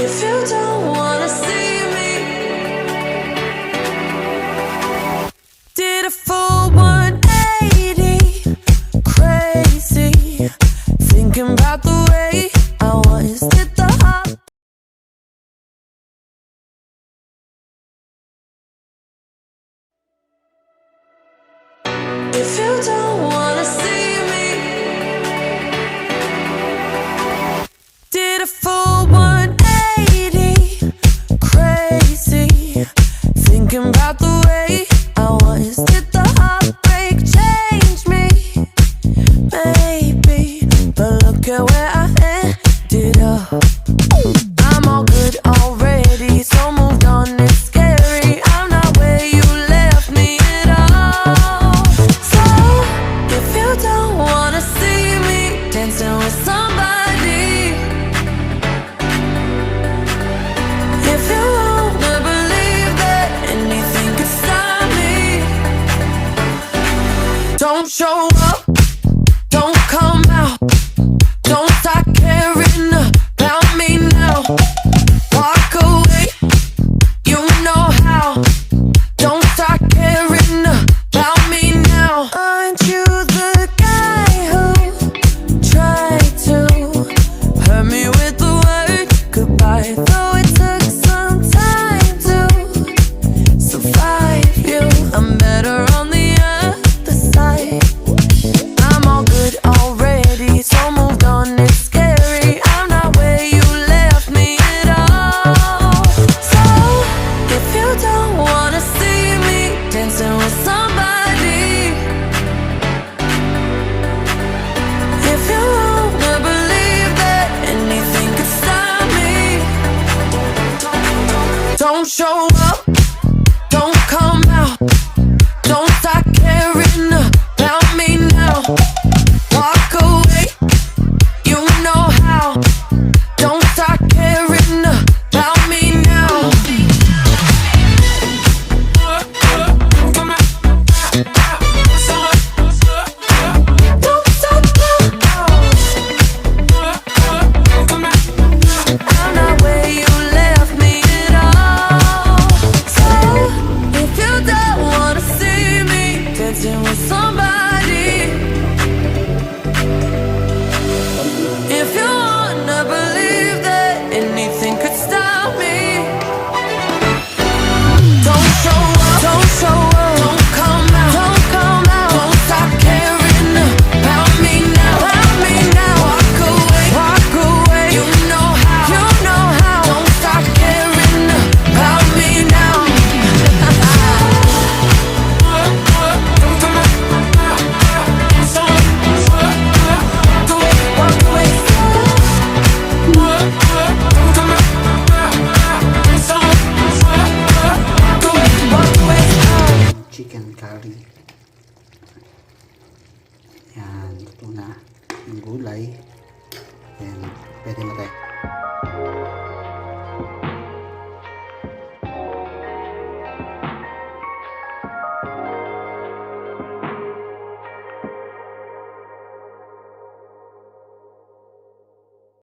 If you don't wanna see me, did a full 180, crazy, thinking about the way I was. Did the hop. If you don't wanna see me, did a full 180, crazy, thinking about the way I was. Did the heartbreak change me? Maybe, but look at where I ended up. I'm all good already, so moved on, it's scary. I'm not where you left me at all. So, if you don't wanna see me dancing with somebody, if you wanna believe that anything could stop me, don't show up, don't come out, don't start caring about me now. Walk away, you know how. Don't start caring about me now. Aren't you the guy who tried to hurt me with the word goodbye? Though it took some time to survive you, I'm better on the other side. I'm all good already, so moved on, it's scary. I'm not where you left me at all. So, if you don't wanna see me dancing with somebody, if you wanna believe that anything could stop me, don't show up, don't come out, don't start caring about me now. Walk away, you know how. Don't start caring about me now. Don't stop now. I'm not where you left me at all. So, if you don't wanna see me dancing with somebody, if you wanna believe that anything could stop me, don't show up, don't show up, don't come out, don't come out, don't stop caring about me now, about me now. Walk away, you know how, you know how. Don't stop caring about me now. Walk away. Chicken curry. Yan, ito na yung gulay. Then, pwede na tayo.